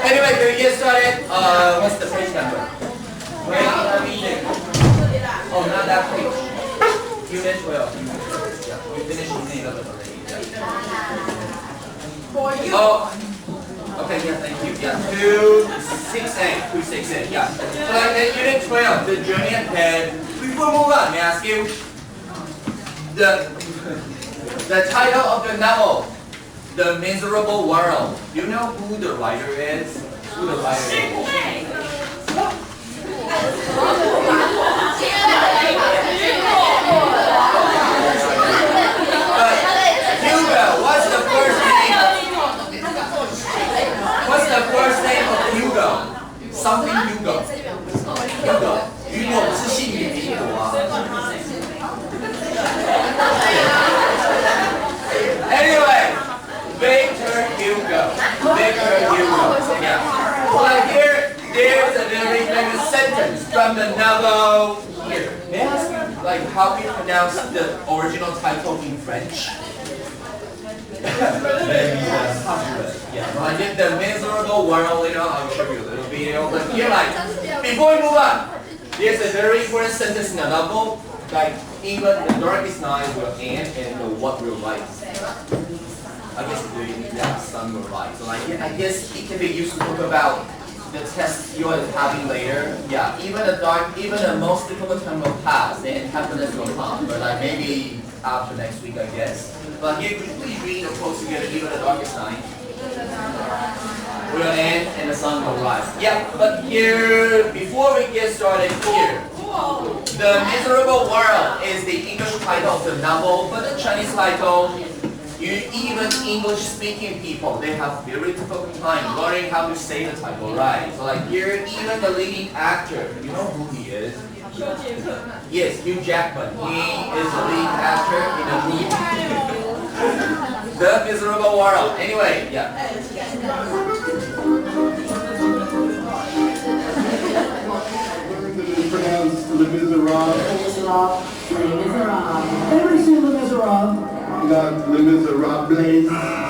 Anyway, can we get started? What's the page number? Wait, oh, not that page. Unit 12. Yeah, we finished unit 11 already. Yeah. Oh, okay, yeah, thank you. Yeah, 268, yeah. So like in unit 12, the journey ahead. Before we move on, may I ask you the title of the novel, The Miserable World. Do you know who the writer is? Who the writer is? But Hugo, what's the first name? What's the first name of Hugo? Something Hugo. Hugo. Hugo 是姓与苹果啊。Anyway, Victor Hugo. Yeah. Well, here, there's a very famous sentence from the novel. Here, may I ask you, like, how do you pronounce the original title in French? Yeah. Like in The Miserable World, you know, I'll show you a little video. But here, like, before we move on, there's a very important sentence in the novel. Like, even the darkest night will end and the what will rise. I guess the sun will rise. So like, I guess it can be used to talk about the test you are having later. Yeah, even the most difficult time will pass and happiness will come. But like maybe after next week, I guess. But here, could you please read the quotes together? Even the darkest night will end and the sun will rise. Yeah, but here, before we get started here, The Miserable World is the English title of the novel, but the Chinese title, even English-speaking people, they have very difficult time learning how to say the title right. So like here, even the leading actor, you know who he is? Yes, Hugh Jackman. He is the lead actor in the movie The Miserable World. Anyway, yeah. Pronounced Le Miserable. Every single Miserable. Not Le Miserable. Le Miserable.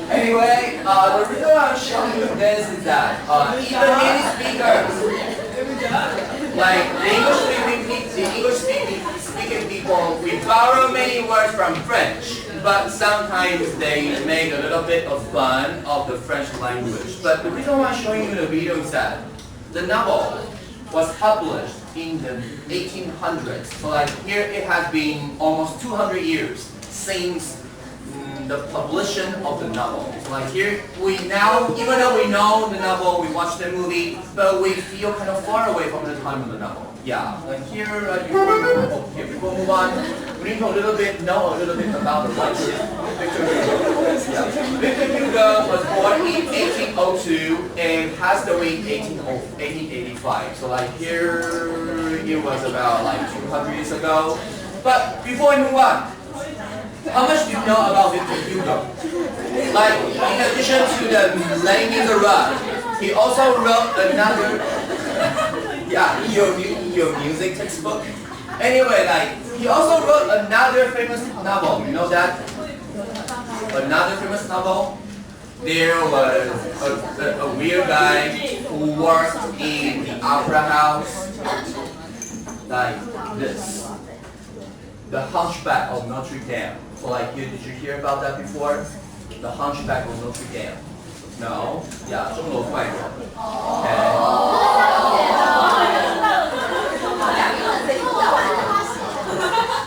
Anyway, the reason why I'm showing you this is that even native speakers, like the English-speaking people, we borrow many words from French, but sometimes they make a little bit of fun of the French language. But the reason why I'm showing you the video is that the novel was published in the 1800s. So like here it has been almost 200 years since the publication of the novel. So like here, we now, even though we know the novel, we watch the movie, but we feel kind of far away from the time of the novel. Yeah, like here, before we move on, we need to know a little bit about the life of Victor Hugo. Yeah. Victor Hugo was born in 1802 and passed away in 1885. So like here, it was about like 200 years ago. But before we move on, how much do you know about Victor Hugo? Like, in addition to the Les Miserables, he also wrote another, your music textbook. Anyway, like, he also wrote another famous novel. You know that? Another famous novel? There was a weird guy who worked in the opera house, like this. The Hunchback of Notre Dame. So like, did you hear about that before? The Hunchback of Notre Dame. No? Yeah, 钟楼怪人. Okay.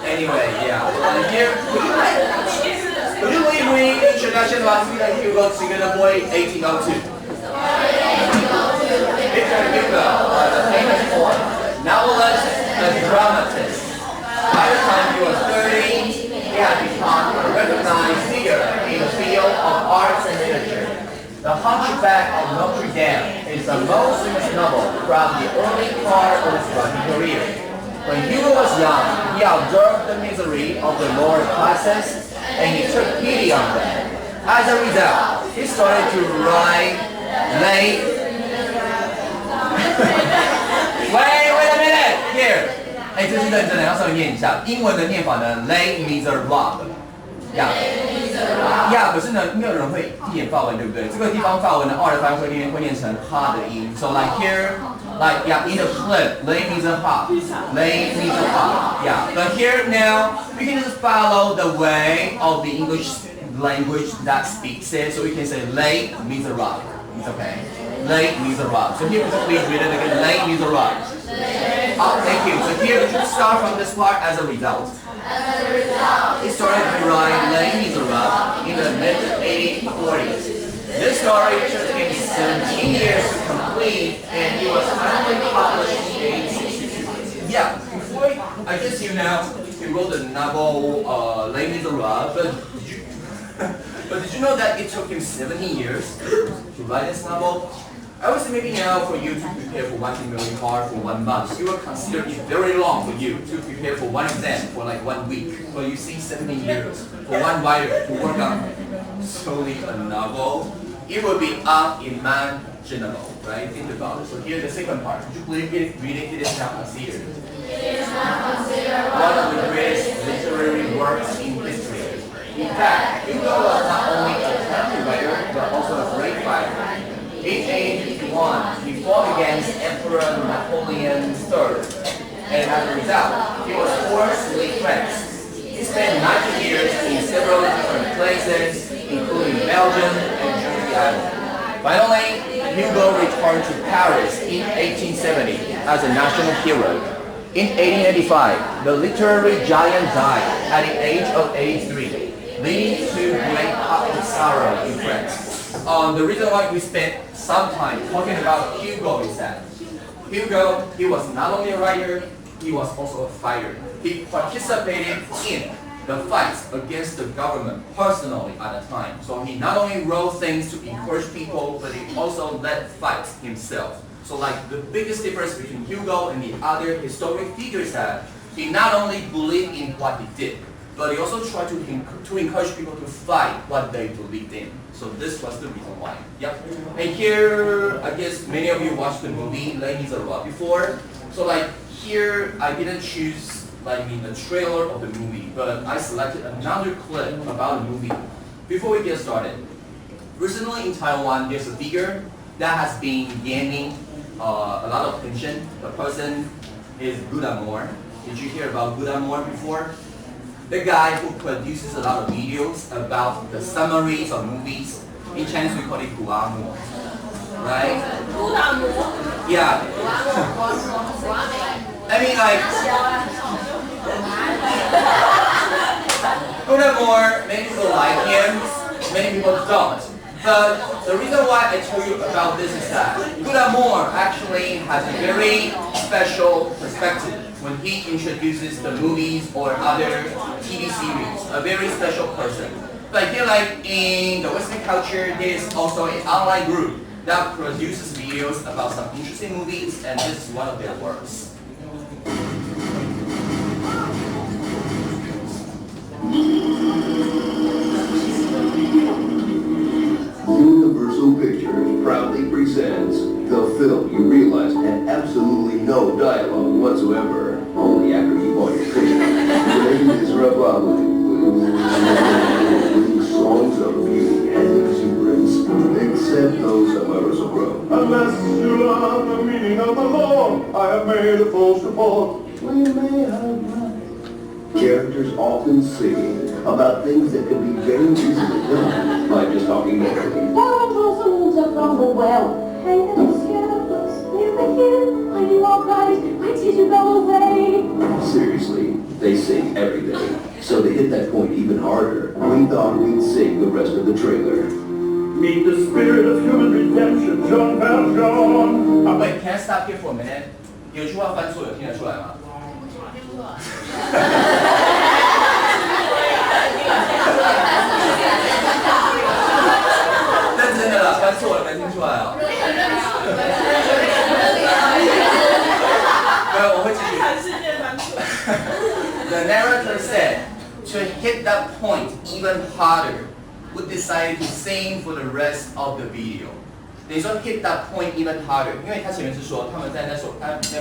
Anyway, yeah. Here, would you believe we introduction last week that Hugo together boy 1802? Victor Hugo was a famous poet, novelist, and dramatist. By the time he was 30, he had become a recognized figure in the field of arts and literature. The Hunchback of Notre Dame is the most famous novel from the early part of his writing career. When Hugo was young, He observed the misery of the lower classes and he took pity on them. As a result, he started to write Wait a minute, here. 这是认真的，要稍微念一下。英文的念法呢 ，les miserables。可是呢，没有人会一眼法文，对不对？这个地方法文的 R 的发音会念成 ha 的音。So like here, in the clip, les miserables, But here now, we can just follow the way of the English language that speaks it. So we can say les miserables. It's okay. Les miserables. So here, please read it again. Les miserables. Thank you. So here, we should start from this part as a result. He started to write Les Miserables in the mid-1840s. This story took him 17 years to complete, and he was finally published in 1862. Before I guess you know, he wrote the novel Les Miserables, but did you know that it took him 17 years to write this novel? I would say maybe now for you to prepare for watching really hard for 1 month, you will consider it very long for you to prepare for one exam for like 1 week. But you see 17 years for one writer to work on solely a novel, it would be unimaginable, right? Think about it. So here's the second part. Would you believe it? Reading it is not considered one of the greatest literary works in history. In fact, Hugo was not only a talented writer, but also a great fighter. In 1851, he fought against Emperor Napoleon III, and as a result, he was forced to leave France. He spent 19 years in several different places, including Belgium and Jersey Island. Finally, Hugo returned to Paris in 1870 as a national hero. In 1885, the literary giant died at the age of 83, leading to great public sorrow in France. The reason why we spent some time talking about Hugo is that Hugo, he was not only a writer, he was also a fighter. He participated in the fights against the government personally at the time. So he not only wrote things to encourage people, but he also led fights himself. So like the biggest difference between Hugo and the other historic figures that he not only believed in what he did, but he also tried to encourage people to fight what they believed in. So this was the reason why. And here, I guess many of you watched the movie Les Miserables before. So like here, I didn't choose the trailer of the movie, but I selected another clip about the movie. Before we get started, recently in Taiwan, there's a figure that has been gaining a lot of attention. The person is Good Amour. Did you hear about Good Amour before? The guy who produces a lot of videos about the summaries of movies. In Chinese we call it Good Amour, right? Good Amour? Yeah. I mean Good Amour, many people like him, many people don't. But the reason why I tell you about this is that Good Amour actually has a very special perspective when he introduces the movies or other TV series, a very special person. But here, like in the Western culture, there is also an online group that produces videos about some interesting movies, and this is one of their works. Universal Pictures proudly presents the film you realize had absolutely no dialogue whatsoever, only after you bought your ticket. Les Miserables, songs of beauty and exuberance, except those of my Russell Crowe. Unless you love the meaning of the law, I have made a false report. We may have met. Characters often sing about things that can be very easily done by just talking naturally. From the well. Hey, are you alright? Why did you go away? Seriously, they sing every day. So to hit that point even harder, we thought we'd sing the rest of the trailer. Meet the spirit of human redemption, Jean Valjean. Wait, can I stop here for a minute? 有句话翻错，有听得出来吗？认真的啦，翻错了，没听出来哦。没有，我会继续。the narrator said, to hit that point even harder, we decided to sing for the rest of the video. 等于说 hit that point even harder， 因为他前面是说他们在那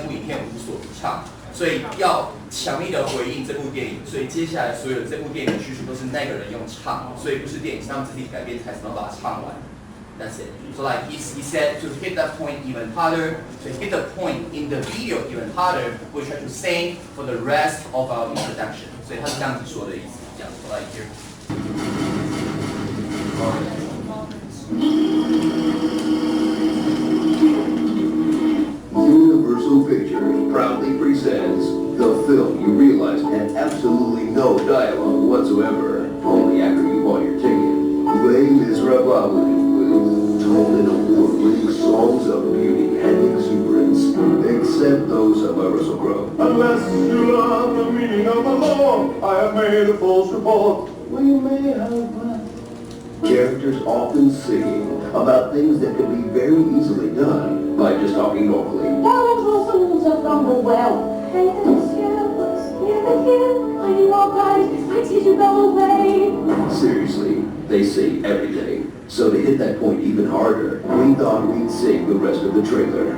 部影片无所不唱，所以要强力的回应这部电影，所以接下来所有这部电影的叙述都是那个人用唱，所以不是电影，是他们自己改编台词，然后把它唱完。That's it. So like he said to hit that point even harder, to hit the point in the video even harder, we try to sing for the rest of our introduction. 所以他是这样子说的意思，这样子 like here. Universal Pictures proudly presents the film you realize had absolutely no dialogue whatsoever, only after you bought your ticket. Les Miserables told in award-winning songs of beauty and exuberance, except those of Russell Crowe. Unless you love the meaning of the law, I have made a false report. We may have characters often singing about things that could be very easily done by just talking normally. Seriously, they sing every day. So to hit that point even harder, we thought we'd sing the rest of the trailer.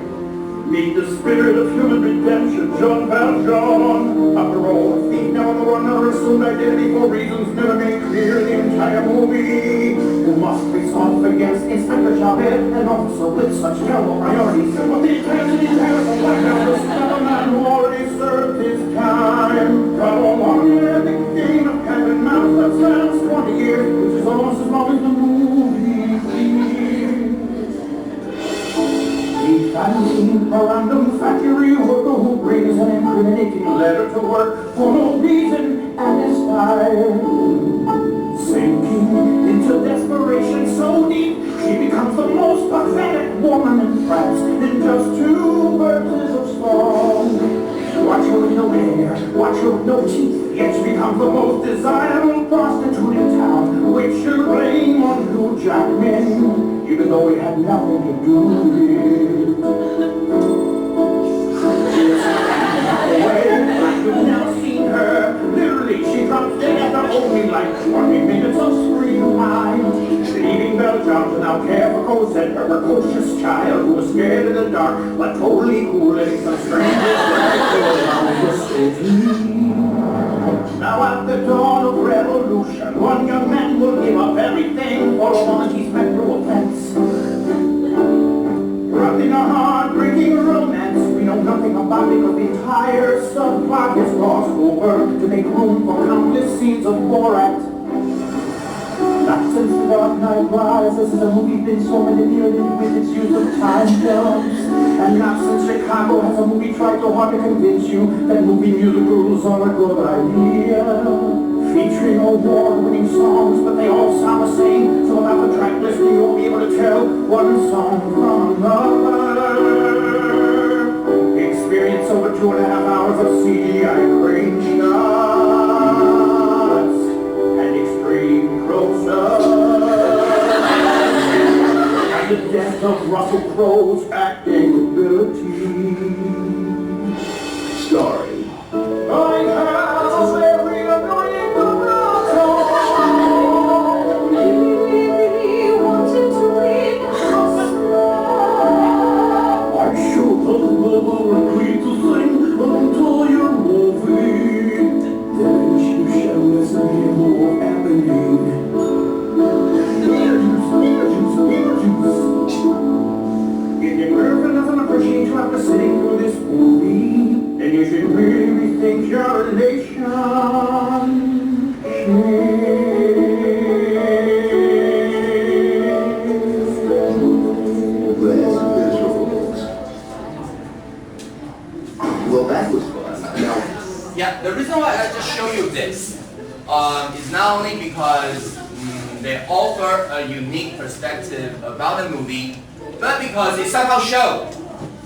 Meet the spirit of human redemption, Jean Valjean. After all, the thief now on the run, never assumed identity for reasons never made clear in the entire movie. Who must face off against Inspector Javert, an officer with such terrible priorities. But the intensity has a black house, and a man who already served his time. Got on the epic game of cat and mouse that spans 20 years, which is almost as long as the movie. A random factory worker who brings an incriminating letter to work for no reason and is tired. Sinking into desperation so deep, she becomes the most pathetic woman in France in just 2 verses of song. Watch her with no hair, watch her with no teeth, yet she becomes the most desirable prostitute in town, which should blame on Hugh Jackman, even though he had nothing to do with it. You've now seen her, literally she drops dead after only like 20 minutes of screen time. Leaving Belgium to now care for Cosette, her precocious child who was scared in the dark, but totally cool letting some strangers around the city. Now at the dawn of revolution, one young man will give up everything for a woman he's met through a fence. Wrapped in a heart-breaking romance we know nothing about because the entire subplot is glossed over to make room for countless scenes of Borat. Not since the Dark Knight Rises has a movie been so manipulated with its use of time films. And not since Chicago has a movie tried so hard to convince you that movie musicals are a good idea. Featuring award-winning songs, but they all sound the same. So without the track list, you won't be able to tell one song from another. Experience over 2.5 hours of CGI crane shots and extreme close-ups. And the death of Russell Crowe's acting ability. Starring I have every annoying vibrato. We wanted to read I should have agreed to sing until your movie. Then you shall listen to more happening. If your girlfriend doesn't appreciate you after sitting through this movie, then you should really rethink your Well, that was fun. Yeah, the reason why I just show you this is not only because they offer a unique perspective about the movie, but because it somehow show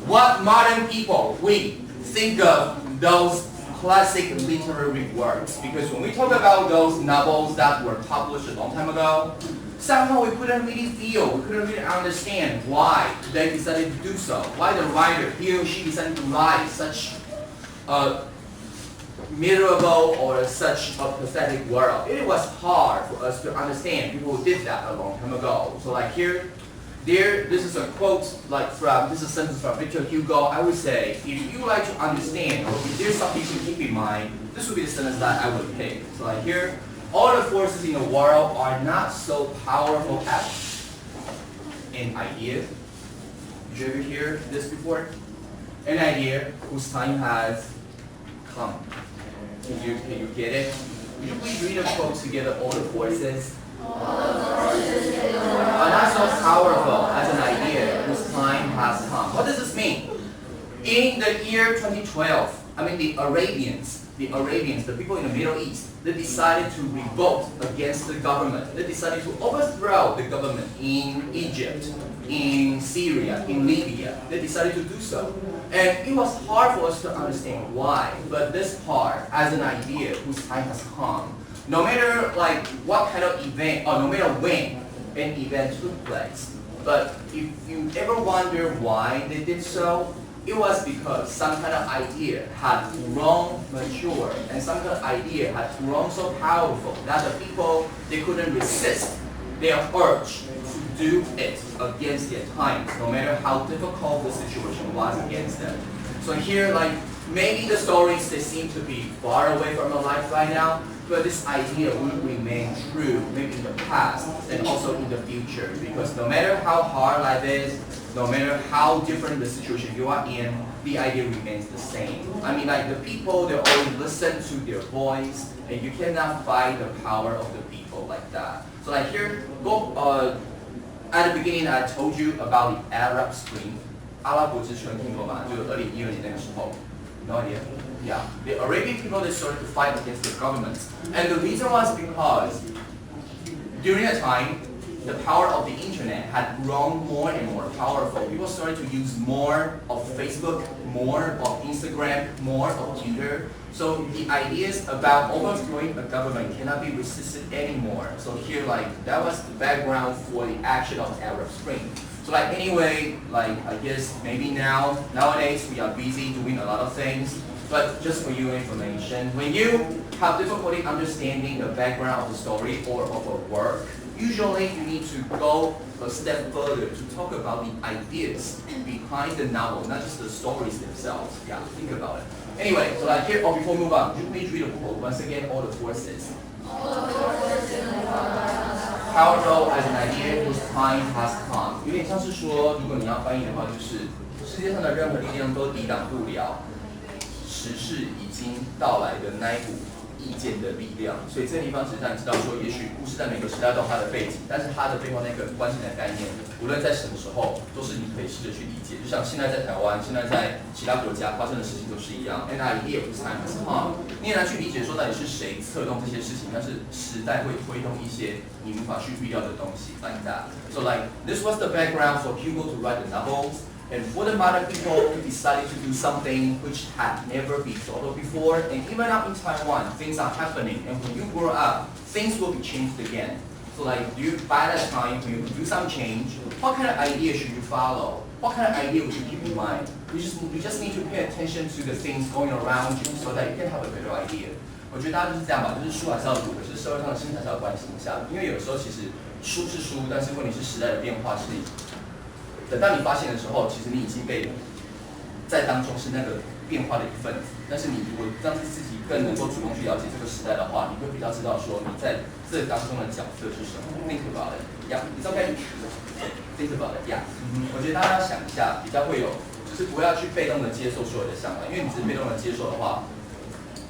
what modern people we think of those classic literary works. Because when we talk about those novels that were published a long time ago, somehow we couldn't really feel, we couldn't really understand why they decided to do so, why the writer, he or she decided to write such miserable or such a pathetic world. It was hard for us to understand. People did that a long time ago. So like here, this is a quote this is a sentence from Victor Hugo. I would say, if you like to understand, or if there's something to keep in mind, this would be the sentence that I would pick. So like here, all the forces in the world are not so powerful as an idea. Did you ever hear this before? An idea whose time has come. Can you get it? Would you please read the quote together? All the forces are not so powerful as an idea whose time has come. What does this mean? In the year 2012, the Arabians, the people in the Middle East, they decided to revolt against the government. They decided to overthrow the government in Egypt, in Syria, in Libya. They decided to do so. And it was hard for us to understand why. But this part, as an idea whose time has come, no matter what kind of event, or no matter when an event took place, but if you ever wonder why they did so, it was because some kind of idea had grown mature, and some kind of idea had grown so powerful that the people, they couldn't resist their urge to do it against their times, no matter how difficult the situation was against them. So here, maybe the stories, they seem to be far away from our life right now, but this idea will remain true maybe in the past and also in the future, because no matter how hard life is, no matter how different the situation you are in, the idea remains the same. The people, they always listen to their voice, and you cannot fight the power of the people like that. So here, at the beginning, I told you about the Arab Spring. 阿拉伯之春听过吗？就是2012年那个时候。No idea. Yeah, the Arabian people, they started to fight against the government, and the reason was because during that time, the power of the internet had grown more and more powerful. People started to use more of Facebook, more of Instagram, more of Twitter. So the ideas about overthrowing a government cannot be resisted anymore. So here, that was the background for the action of the Arab Spring. So anyway, I guess maybe nowadays we are busy doing a lot of things, but just for your information, when you have difficulty understanding the background of the story or of a work, usually you need to go a step further to talk about the ideas behind the novel, not just the stories themselves. Yeah, think about it. Anyway, so here, before we move on, would you please read the quote once again, all the forces. Powerful as an idea whose time has come. 有点像是说，如果你要翻译的话，就是世界上的任何力量都抵挡不了时势已经到来的那一股意见的力量。所以这个地方只是让你知道说，也许故事在每个时代都有它的背景，但是它的背后那个关键的概念，无论在什么时候，都是你可以试着去理解。就像现在在台湾，现在在其他国家发生的事情都是一样。An idea whose time has come. 你也难去理解说到底是谁策动这些事情，但是时代会推动一些你无法去预料的东西 like that. So this was the background for Hugo to write the novels. And for the modern people who decided to do something which had never been thought of before, and even out in Taiwan, things are happening. And when you grow up, things will be changed again. So by that time, when you do some change, what kind of idea should you follow? What kind of idea would you keep in mind? You just need to pay attention to the things going around you so that you can have a better idea. 我觉得大家就是这样吧，就是书还是要读，可是社会上的事情还是要关心一下。因为有时候其实书是书，但是问题是时代的变化是。等到你发现的时候，其实你已经被在当中是那个变化的一份子。但是你如果让自己更能够主动去了解这个时代的话，你会比较知道说你在这当中的角色是什么。Think about it, yeah, it's okay. Think about it, yeah. 我觉得大家要想一下，比较会有，就是不要去被动的接受所有的想法，因为你只是被动的接受的话。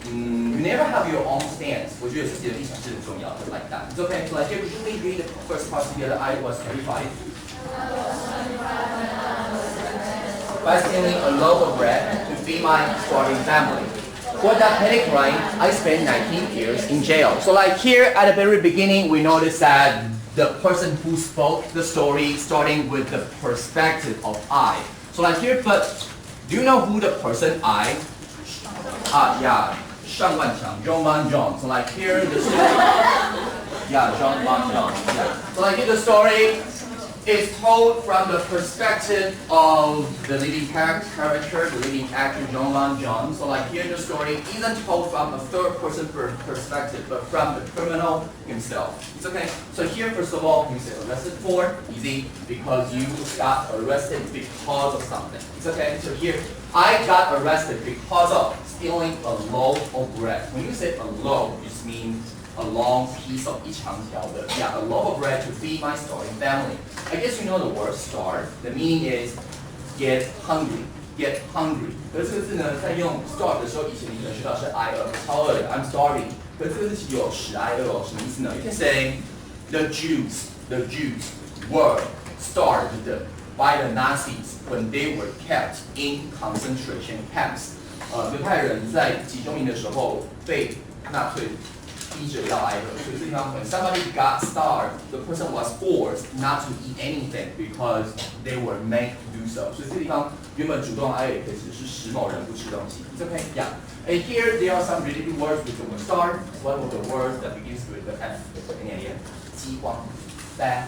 You never have your own stance. 我觉得自己的立场是很重要的 like that. It's okay. So here, would you please read the first part together? I was terrified. By stealing a loaf of bread to feed my starving family. For that petty crime, I spent 19 years in jail. So here at the very beginning, we notice that the person who spoke the story starting with the perspective of I. So here, but do you know who the person I? Yeah, 上万强 John Van John. So here the story. Yeah, John Van John. Yeah. So here the story. It's told from the perspective of the leading character, the leading actor, John. So like here the story isn't told from a third person perspective, but from the criminal himself. It's okay. So here, first of all, you say arrested for, easy, because you got arrested because of something. It's okay. So here, I got arrested because of stealing a loaf of bread. When you say a loaf, it just means a long piece of 一长条的, yeah, a loaf of bread to feed my starving family. I guess you know the word starve. The meaning is get hungry. Get hungry. 可是这个字呢，在用 starve 的时候，以前你可能学到是挨饿，超饿的 I'm starving. 可是这个字其实有使挨饿哦，什么意思呢 ？You can say the Jews were starved by the Nazis when they were kept in concentration camps. 犹太人在集中营的时候被纳粹逼着要挨饿，所以这地方 when somebody got starved, the person was forced not to eat anything because they were made to do so. 所以这地方原本主动挨饿也可以指是使某人不吃东西。It's okay, yeah. And here there are some related words with the word starve. One of the words that begins with the F. Any idea? 饥荒 ，famine.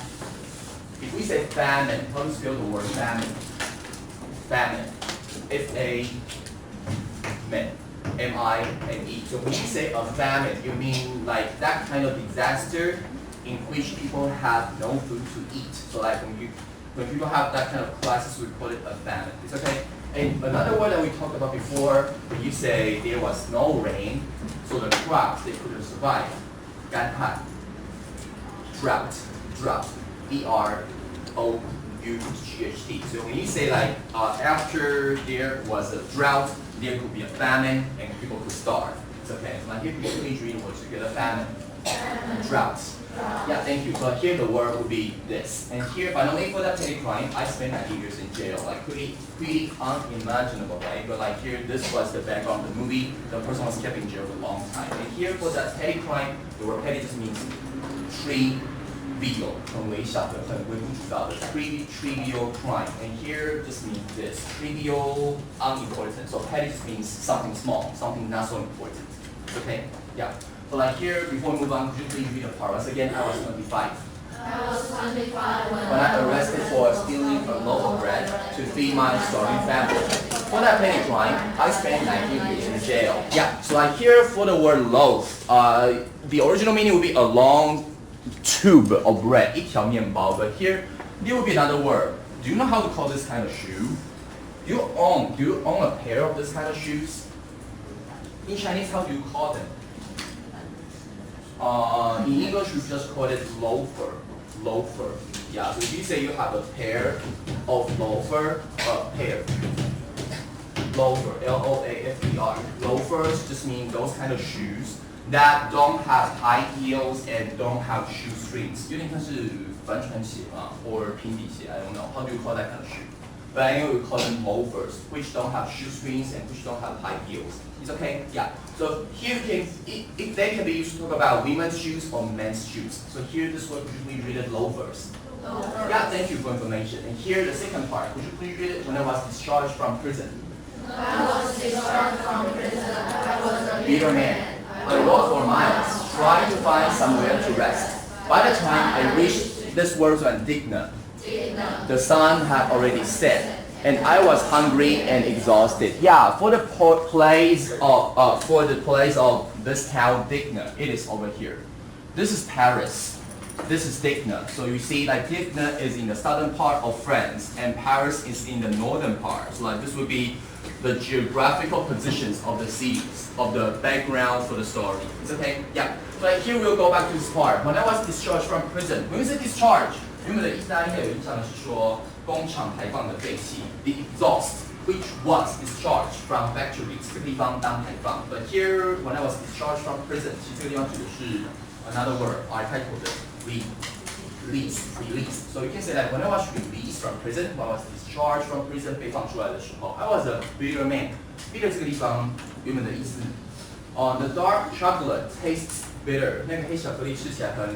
If we say famine, how do you spell the word famine? Famine. F-A-M-I-N-E. So when you say a famine, you mean like that kind of disaster in which people have no food to eat. So like when people have that kind of crisis, we call it a famine. It's okay. And another word that we talked about before, when you say there was no rain, so the crops they couldn't survive. 干旱 drought. D-R-O-U-G-H-T. So when you say like after there was a drought, there could be a famine and people could starve. It's okay. So here people usually read words together. Famine, drought. Yeah, thank you. So here the word would be this. And here, finally, for that petty crime, I spent 9 years in jail. Like pretty unimaginable, right? But like here, this was the background of the movie. The person was kept in jail for a long time. And here for that petty crime, the word petty just means trivial, 很微小的、很微不足道的 trivial crime. And here just means this trivial, unimportant. So petty just means something small, something not so important. Okay? Yeah. So like here, before we move on, could you please read the part once again? I was 25. When I arrested for stealing a loaf of bread to feed my starving family. For that petty crime, I spent 19 years in jail. Yeah. So like here for the word loaf, the original meaning would be a long tube of bread, 一条面包. But here, there would be another word. Do you know how to call this kind of shoe? Do you own a pair of this kind of shoes? In Chinese, how do you call them? In English, we just call it loafer. Yeah, so if you say you have a pair of loafer, loafer, L-O-A-F-E-R. Loafers just mean those kind of shoes that don't have high heels and don't have shoestrings. 有点像是帆船鞋嘛 or 平底鞋, I don't know. How do you call that kind of shoe? But anyway, we call them loafers, which don't have shoestrings and which don't have high heels. It's okay? Yeah. So here if they can be used to talk about women's shoes or men's shoes. So here this word, could you please read it loafers? Yeah, thank you for information. And here the second part, could you please read it? When I was discharged from prison. I was discharged from prison. I was a bitter man. I walked for miles, trying to find somewhere to rest. By the time I reached this world was indignant. The sun had already set, and I was hungry and exhausted. Yeah, for the place of this town, Digna, it is over here. This is Paris. This is Digna. So you see, like Digna is in the southern part of France, and Paris is in the northern part. So like this would be the geographical positions of the cities, of the background for the story. It's okay? Yeah. So like here we'll go back to this part. When I was discharged from prison, when we say discharge, 原本的意思大家应该有印象的是说工厂排放的废气 the exhaust, which was discharged from factories, 这个地方当排放。But here, when I was discharged from prison, 其实这个地方指的是 another word, R 开头的 release. So you can say that when I was released from prison, when I was discharged from prison, 被放出来的时候 I was a bitter man. Bitter 这个地方原本的意思 the dark chocolate tastes bitter. 那个黑巧克力吃起来很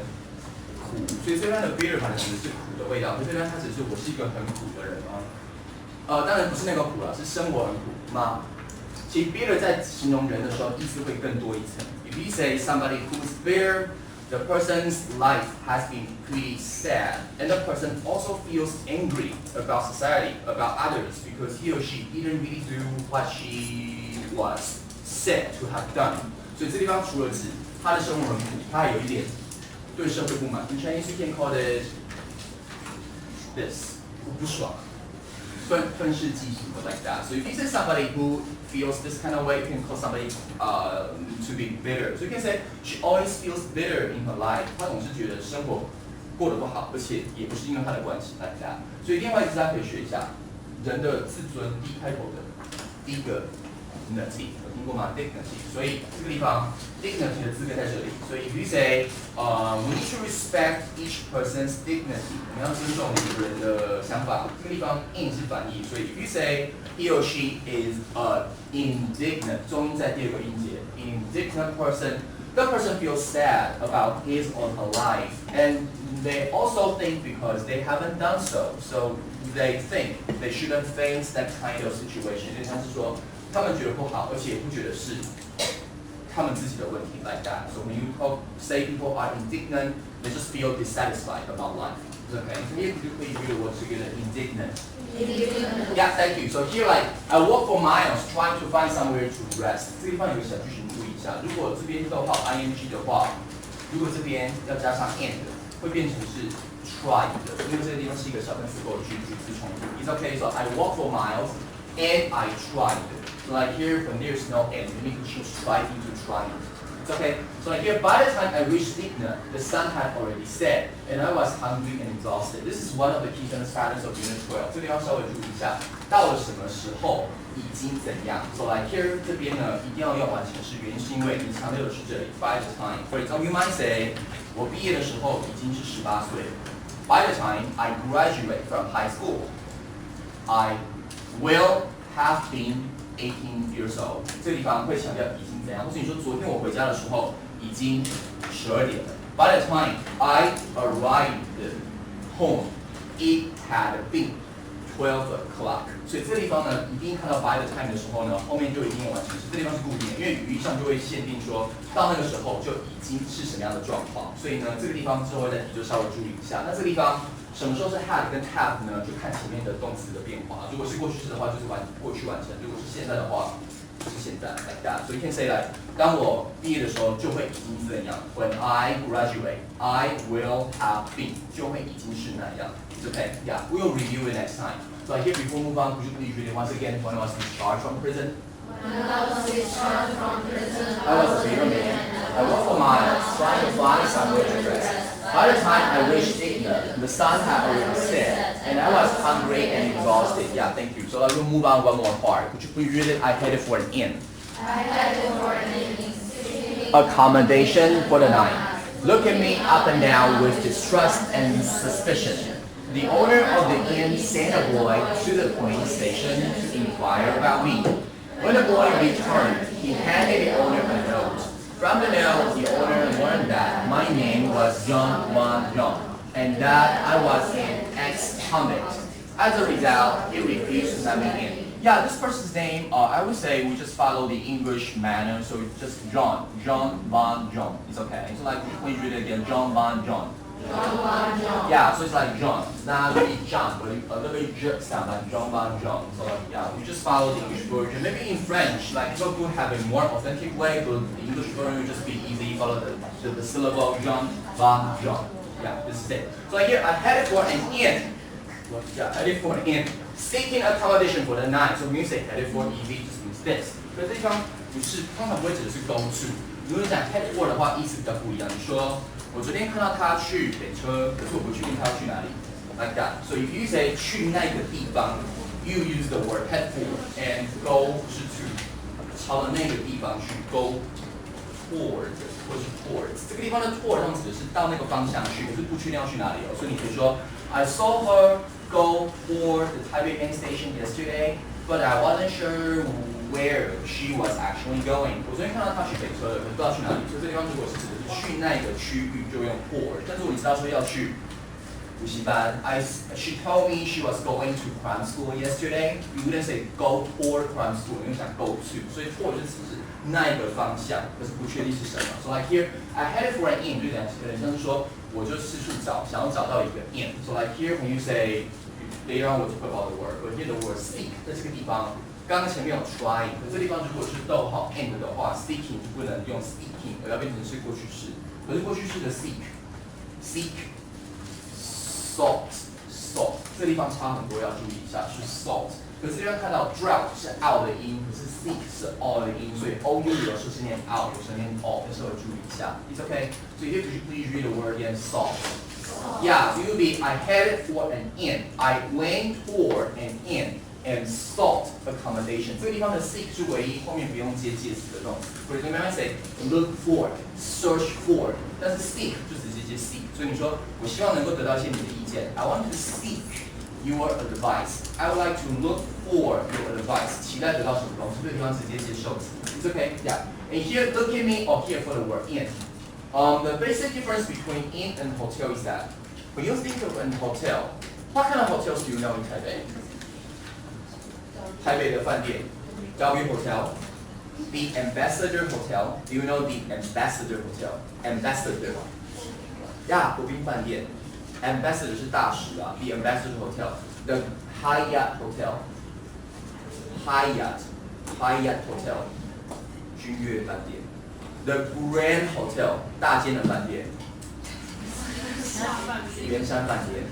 苦，所以这边的 bitter 反正指的是苦的味道。这边它只是我是一个很苦的人吗？当然不是那个苦啦，是生活很苦吗？其实 bitter 在形容人的时候意思会更多一层。If you say somebody who's bitter, the person's life has been pretty sad, and the person also feels angry about society, about others, because he or she didn't really do what she was said to have done. 所以这地方除了指他的生活很苦，他还有一点对社会不满。In Chinese, you can call it this 不爽，愤世嫉俗 like that. So if you say somebody who feels this kind of way, you can call somebody to be bitter. So you can say she always feels bitter in her life. 她总是觉得生活过得不好，而且也不是因为她的关系 like that. 所以另外一个大家可以学一下，人的自尊 D 开头的第一个 dignity 有听过吗 ？dignity。所以这个地方 dignity 的字根在这里。所以 if you say we need to respect each person's dignity， 我们要尊重每个人的想法。这个地方 in 是反义，所以 if you say he or she is indignant， 重音在第二个音节 indignant person。The person feels sad about his or her life, and they also think because they haven't done so, so they think they shouldn't face that kind of situation. 就像是说，他们觉得不好，而且不觉得是他们自己的问题 like that. So when you say people are indignant, they just feel dissatisfied about life. Okay. Here, could you please read the word together? Indignant. Yeah, thank you. So here, like I walk for miles trying to find somewhere to rest. 这个地方有个小句型注意一下，如果这边逗号 ing 的话，如果这边要加上 and， 会变成是 tried 的，因为这个地方是一个小分词构句，句子重复。It's okay. So I walk for miles and I tried. So like here, when there's no and, you need to choose striving to trying. It's okay. So like here, by the time I reached dinner, the sun had already set, and I was hungry and exhausted. This is one of the key sentence patterns of Unit 12. 这地方稍微注意一下，到了什么时候已经怎样 ？So like here 这边呢，一定要用完成式，原因是因为你强调的是这里 by the time. For example, you might say 我毕业的时候已经是18岁。By the time I graduate from high school, I will have been 18 years old. 这个地方会强调已经怎样，或是你说昨天我回家的时候已经12点了。By the time I arrived home, it had been 12 o'clock. 所以这个地方呢，一定看到 by the time 的时候呢，后面就一定完成式。这地方是固定的，因为语义上就会限定说到那个时候就已经是什么样的状况。所以呢，这个地方之后再提就稍微注意一下。那这个地方什么时候是 had 跟 have 呢？就看前面的动词的变化。如果是过去式的话，就是过去完成；如果是现在的话，就是现在 like that. So you can say like 当我毕业的时候就会已经是怎样 ？When I graduate, I will have been 就会已经是那样。Okay, yeah, we will review it next time. So here, before we move on, could you please read it once again? When I was discharged from prison, When I was discharged from prison, I was a bitter man. I walked for miles trying to find somewhere to rest. By the time I reached dinner, the sun had already set, and I was hungry and exhausted. Yeah, thank you. So we'll move on one more part. Could you please read it? I headed for an inn. I headed for an evening Accommodation for the night. Look at me up and down with distrust and suspicion. The owner of the inn sent a boy to the police station to inquire about me. When the boy returned, he handed the owner a note. From the note, the owner learned that my name was John Van John, and that I was an ex-convict. As a result, he refused to let me in. Yeah, this person's name, I would say we just follow the English manner, so it's just John Van John. It's okay. So like, please read it again, John Van John. Yeah, so it's like John. It's not really John, but a little bit jerk sound like John Van John. So yeah, we just follow the English version. Maybe in French, like people could have a more authentic way, but the English version would just be easy. Follow the syllable John Van John. Yeah, this is it. So here I headed for an inn. Yeah, headed for an inn. Seeking accommodation for the night. So when you say headed for EV, just means this. 可是这地方不是，通常不会指的是 go to。如果你讲 head for 的话，意思比较不一样。你说我昨天看到他去北车，可是我不确定他要去哪里 ，like that. So if you say 去那个地方 ，you use the word head for and go 是 to 朝着那个地方去 go toward 或是 towards。这个地方的 toward 通常指的是到那个方向去，可是不确定要去哪里哦。所以你可以说 I saw her go toward the Taipei main station yesterday, but I wasn't sure where she was actually going. 我昨天看到她去北车了，可是不知道去哪里。所以这地方如果是指的是去那个区域，就用 toward。但是如果你知道说要去补习班 she told me she was going to crime school yesterday. You wouldn't say go toward crime school, 因为想 go to. 所以 toward 就是指那一个方向，可是不确定是什么。So like here, I headed for an in， 就有点像是说，我就四处找，想要找到一个 in。So like here, when you say later on we'll talk about the word, but here the word seek， 在这个地方，刚刚前面有 trying， 可这地方如果是逗号 and 的话 ，seeking 就不能用 seeking， 而要变成是过去式。可是过去式的 seek。Salt， 这地方差很多，要注意一下，是 salt。可是这边看到 drought 是 out 的音，可是 seek 是 all 的音，所以 ou 有时候是念 out， 有时候念 all， 要稍微注意一下。It's okay. So here could you please read the word again? Salt. Yeah, so it will be I headed for an inn. I went for an inn and sought accommodation. 这个地方的 seek 是唯一后面不用接介词的动词。For example, say look for, search for， 但是 seek 就直接接 seek。所以你说我希望能够得到一些你的意见。I want to seek your advice. I would like to look for your advice. 期待得到什么东西？这个地方直接接受词。It's okay, yeah. And here, look at me, or here for the word in. The basic difference between inn and hotel is that when you think of an hotel, what kind of hotels do you know in Taipei? 台北的饭店 W Hotel, the Ambassador Hotel. Do you know the Ambassador Hotel? Ambassador. Yeah, 国宾饭店。Ambassador 是大使啊 ，the Ambassador Hotel, the Hyatt Hotel, Hyatt Hotel, 君悦饭店 ，the Grand Hotel 大间的饭店，圆山饭店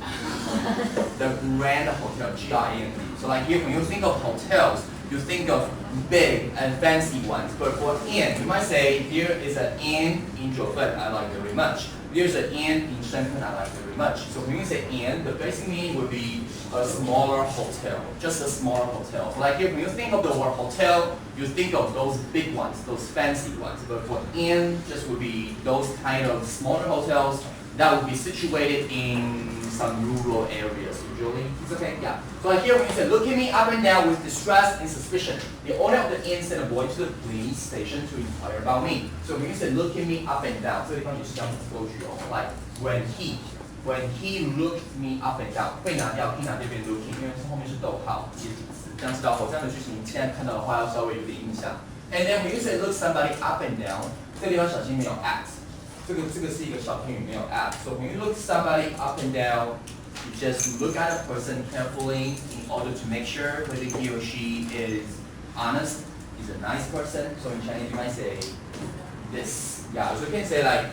，the Grand Hotel Grand. So like here, when you think of hotels, you think of big and fancy ones. But for inn, you might say here is an inn in Jiufen, I like very much. There's an inn in Shenzhen, I like very much. So when you say inn, the basic meaning would be a smaller hotel, just a smaller hotel. So like here, when you think of the word hotel, you think of those big ones, those fancy ones. But for inn, just would be those kind of smaller hotels that would be situated in some rural areas usually. It's okay, yeah. So like here when you say, look at me up and down with distress and suspicion, the owner of the inn sent a boy to the police station to inquire about me. So when you say, look at me up and down, 这个地方也是这样子构句哦。Like when he looked me up and down， 会拿掉 he 拿这边 looking， 因为后面是逗号接主词，这样知道哦。这样的句型你现在看到的话要稍微有点印象。And then when you say look somebody up and down， 这个地方小心没有 at。这个是一个小片语，没有 at. So when you look somebody up and down, you just look at a person carefully in order to make sure whether he or she is honest, is a nice person. So in Chinese you might say this. Yeah, so you can say like,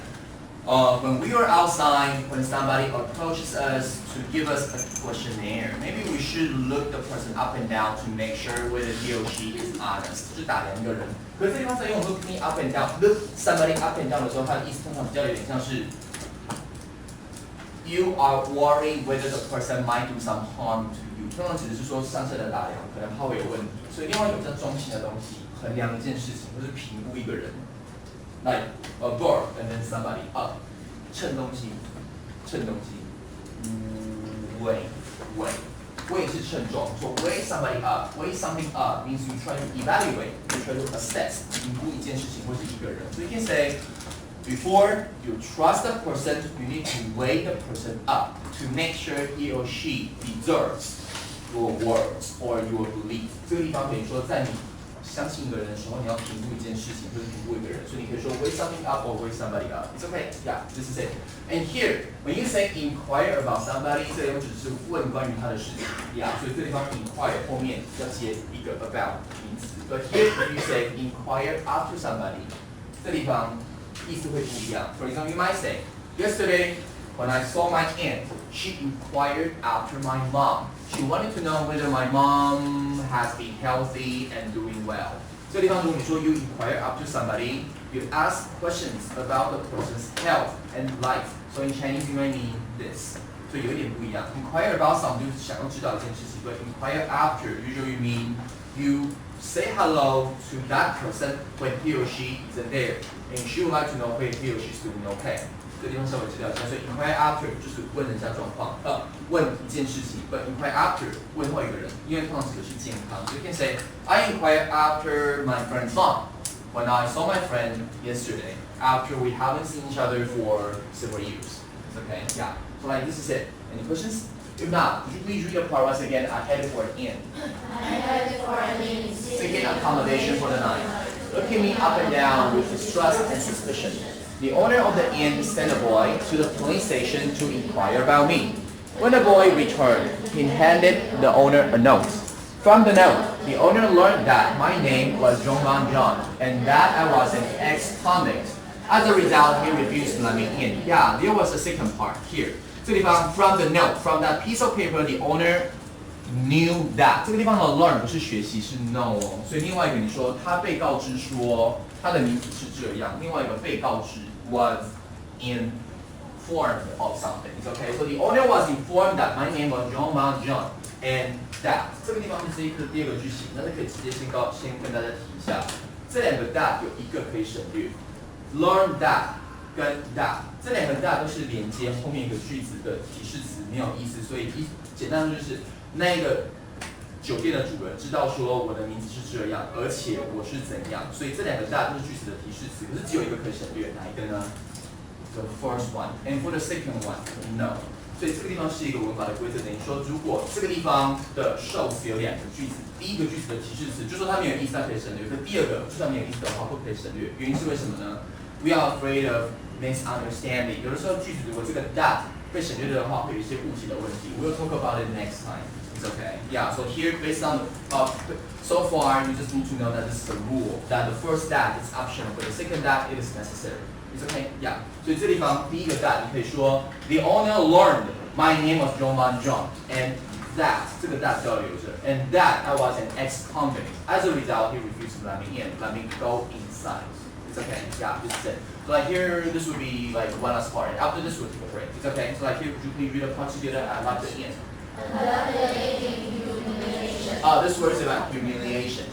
when we are outside, when somebody approaches us to give us a questionnaire, maybe we should look the person up and down to make sure whether he or she is honest. 就打量一个人。可是这地方在用 look me up and down, look somebody up and down 的时候，它的意思通常比较有点像是 you are worried whether the person might do some harm to you。通常指的是说上下的打量可能怕会有问题，所以另外一种比较中性的东西，衡量一件事情或是评估一个人。Like a bird and then somebody up， 称东西。weigh 是称重，so weigh somebody up, weigh something up means you try to evaluate, you try to assess， 评估一件事情或是一个人。So you can say, before you trust a person, you need to weigh the person up to make sure he or she deserves your words or your belief。这个地方等于说，在你相信一个人的时候，你要评估一件事情或者评估一个人，所以你可以说 weigh something up or weigh somebody up. It's okay, yeah, this is it. And here, when you say inquire about somebody， 这里只是问关于他的事情 ，yeah， 所以这地方 inquire 后面要接一个 about 名词。But here when you say inquire after somebody， 这地方意思会不一样。For example, you might say, yesterday when I saw my aunt, she inquired after my mom. She wanted to know whether my mom has been healthy and doing well. 这个地方如果你说 you inquire after somebody, you ask questions about the person's health and life. So in Chinese you might mean this. 所以有一点不一样。Inquire about something 就是想要知道一件事情， but inquire after usually mean you say hello to that person when he or she isn't there, and she would like to know whether he or she is doing okay. 这个地方稍微知道一下，所以 inquire after 就是问人家状况，问一件事情 ，but inquire after 问候一个人，因为通常指的是健康。So you can say I inquired after my friend's mom when I saw my friend yesterday after we haven't seen each other for several years. It's okay, yeah. So like this is it. Any questions? If not, could you please read the part once again? I headed for an inn. I headed for an inn, Seeking accommodation for the night. looking me up and down with distrust and suspicion. The owner of the inn sent a boy to the police station to inquire about me. When the boy returned, he handed the owner a note. From the note, the owner learned that my name was John, and that I was an ex-convict. As a result, he refused to let me in. Yeah, there was a second part here. 这个地方 from the note, from that piece of paper, the owner knew that. 这个地方的 learn 不是学习，是 know 哦。所以另外一个你说他被告知说他的名字是这样，另外一个被告知 was informed of something. It's okay. So the owner was informed that my name was John, and that. 这个地方是这一课第二个句型，但是可以直接先跟大家提一下，这两个 that 有一个可以省略。Learn that 跟 that 这两个 that 都是连接后面一个句子的提示词，没有意思，所以简单的就是那个酒店的主人知道说我的名字是这样，而且我是怎样，所以这两个 that 都是句子的提示词，可是只有一个可以省略，哪一个呢 ？The first one, and for the second one, no. 所以这个地方是一个文法的规则，等于说如果这个地方的受词有两个句子，第一个句子的提示词就说它没有意思，它可以省略，可第二个就算没有意思的话，不可以省略，原因是为什么呢？We are afraid of misunderstanding. 有的时候句子如果这个 that 被省略的话，会有一些误解的问题。We'll talk about it next time. It's okay. Yeah. So here, based on so far, you just need to know that this is a rule. That the first that is optional, but the second that it is necessary. It's okay. Yeah. 所以这地方第一个 that 你可以说 The owner learned my name was John, and that 这个 that 就要留着 and that I was an ex-convict. As a result, he refused to let me in. Let me go inside. It's okay, yeah, this is it. So like here, this would be like one last part. After this, we'll take a break. It's okay. So like here, could you please read the part together? I like the end. This word is about humiliation.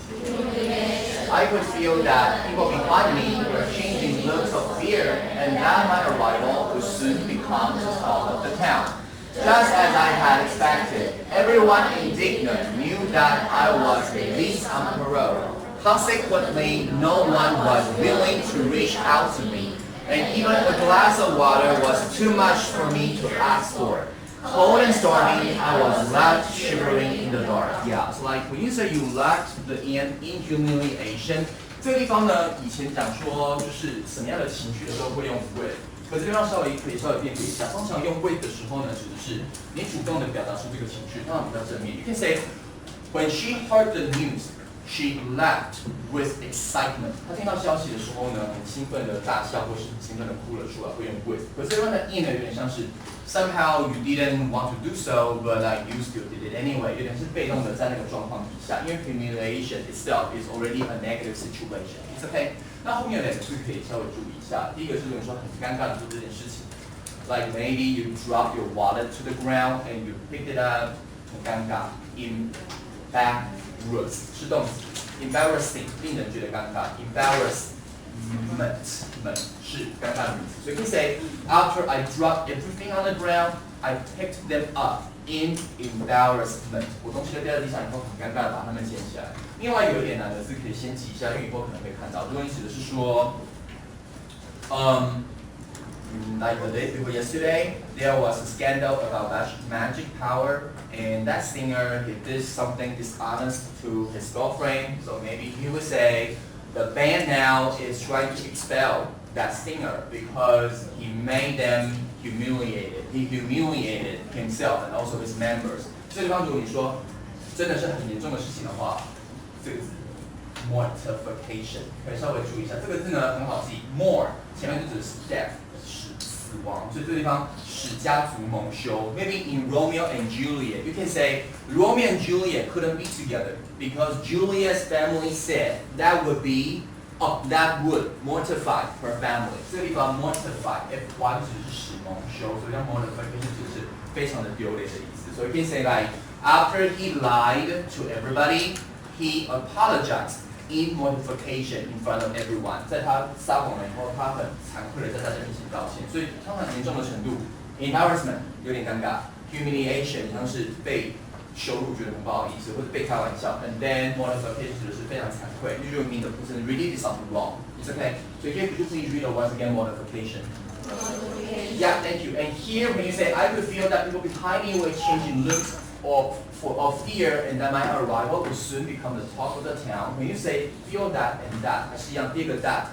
I could feel that people behind me were changing looks of fear, and that my arrival would soon become the talk of the town. Just as I had expected, everyone indignant knew that I was released on parole. Consequently, no one was willing to reach out to me, and even a glass of water was too much for me to ask for. Cold and stormy, I was left shivering in the dark. Yeah, so like when you say you left the end in humiliation, 这个地方呢，以前讲说就是什么样的情绪的时候会用 with， 可是这地方可以稍微辨别一下。通常用 with 的时候呢，指的是你主动的表达出这个情绪，通常比较正面。You can say when she heard the news.She leapt with excitement. 她听到消息的时候呢，很兴奋的大笑，或是很兴奋的哭了出来，会用 with。可是这边的 in 呢，有点像是 somehow you didn't want to do so, but like you still did it anyway. 有点是被动的在那个状况底下，因为 humiliation itself is already a negative situation. It's okay. 那后面有两个字可以稍微注意一下。第一个是有人说很尴尬的做这件事情 ，like maybe you drop your wallet to the ground and you picked it up， 很尴尬 embarrass 是动词 ，embarrassing 令人觉得尴尬 ，embarrassment 是尴尬的名词，所以可以 say after I dropped everything on the ground, I picked them up in embarrassment。我东西都掉在地上以后，很尴尬的把它们捡起来。另外有一点难的字可以先记一下，因为以后可能会看到。如果你指的是说，like the day before yesterday, there was a scandal about magic power, and that singer he did something dishonest to his girlfriend. So maybe he would say, the band now is trying to expel that singer because he made them humiliated. He humiliated himself and also his members. 这地方如果你说真的是很严重的事情的话，这个字 mortification 可以稍微注意一下。这个字呢很好记 ，more 前面就指的是 death。死亡，所以这个地方使家族蒙羞。Maybe in Romeo and Juliet, you can say Romeo and Juliet couldn't be together because Juliet's family said that would mortify her family. 这个地方 mortify，F-Y 指的是使蒙羞，所以叫 mortification 就是非常的丢脸的意思。So you can say like after he lied to everybody, he apologized.In mortification in front of everyone， 在他撒谎了以后，他很惭愧的在大家面前道歉，所以通常严重的程度 ，embarrassment 有点尴尬 ，humiliation 像是被羞辱，觉得很不好意思，或者被开玩笑 ，and then mortification 指的是非常惭愧 ，usually mean the person really did something wrong. It's okay. So here, could you please read once again mortification? Yeah, thank you. And here, when you say I could feel that people behind me were exchanging looks of fear and that my arrival will soon become the talk of the town. When you say feel that and that， 还是一样，第二个 that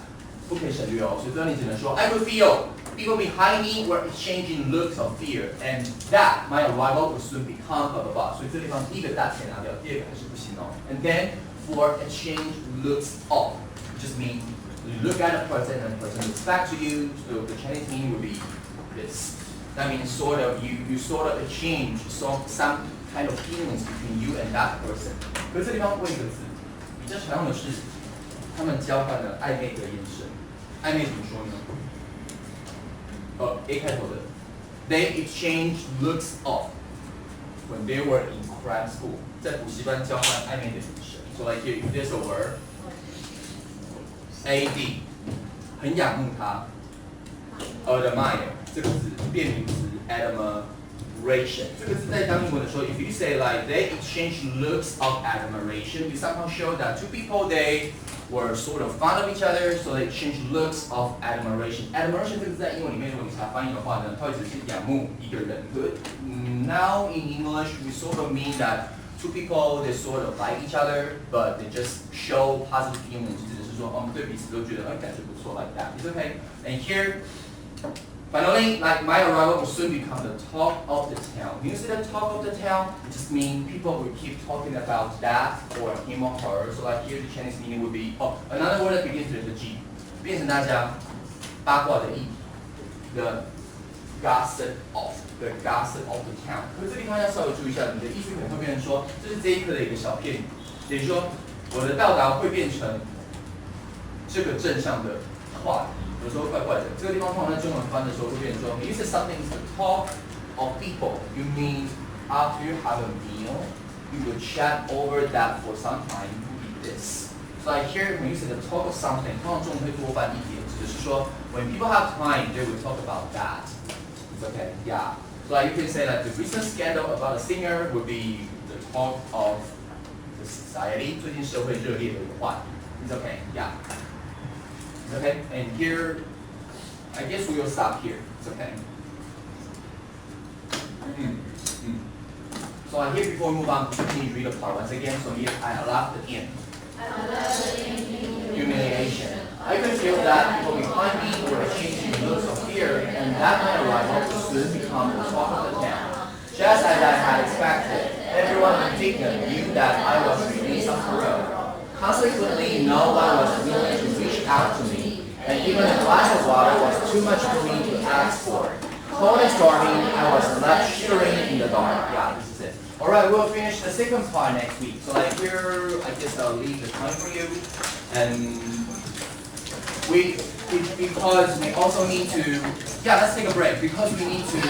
不可以省略哦，所以最后你只能说 I will feel people behind me were exchanging looks of fear and that my arrival will soon become blah blah blah. 所以这地方第一个 that 可以拿掉，第二个还是不行哦。And then for exchange looks of, it just means you look at a person and the person looks back to you. So the Chinese meaning would be this. That means sort of you sort of exchange some kind of feelings between you and that person. 可是这地方会一个字，比较常用的是他们交换了暧昧的眼神。暧昧怎么说呢？A 开头的 ，They exchanged looks of when they were in cram school. 在补习班交换暧昧的眼神。So like here, if there's a word, AD， 很仰慕他 ，admire 这个字变名词 admiration 这个字在当英文的时候 ，if you say like they exchange looks of admiration, you somehow show that two people they were sort of fond of each other, so they exchange looks of admiration. Admiration 这个字在英文里面，如果你查翻译的话呢，它会只是仰慕一个人。Now in English, we sort of mean that two people they sort of like each other, but they just show positive feelings. 只是说，我们对彼此都觉得，感觉不错 like that. It's okay. And here. Finally, like my arrival will soon become the talk of the town. When you say the talk of the town, it just means people will keep talking about that or him or her. So like here the Chinese meaning would be, another word that begins with the G. 变成大家八卦的意义 the gossip of the town. 可是这地方要稍微注意一下，你的意思可能会变成说，这是这一课的一个小片语，也就是说，我的到达会变成这个正向的话题。有时候怪怪的，这个地方通常在中文翻的时候会变成说 ，you say something is the talk of people. You mean after you have a meal, you will chat over that for some time to eat this. So like here, when you say the talk of something, 通常中文会多翻一点，指的是说 when people have time, they will talk about that. It's okay, yeah. So like you can say that the recent scandal about a singer would be the talk of the society. 最近社会热烈的一个话题。It's okay, yeah. Okay, and here, I guess we will stop here. It's okay. So here, before we move on, continue to read the part once again. So here, I love the end. Humiliation. I can feel that people behind me were exchanging looks of fear, and that my arrival will soon become the talk of the town. Just as I had expected, everyone indignant knew that I was really some hero. Consequently, no one was willing to reach out to me, and even a glass of water was too much for me to ask for. Cold and stormy, I was left shivering in the dark. Yeah, this is it. Alright, we'll finish the second part next week. So like here, I guess I'll leave the time for you. And because we also need to, let's take a break. Because we need to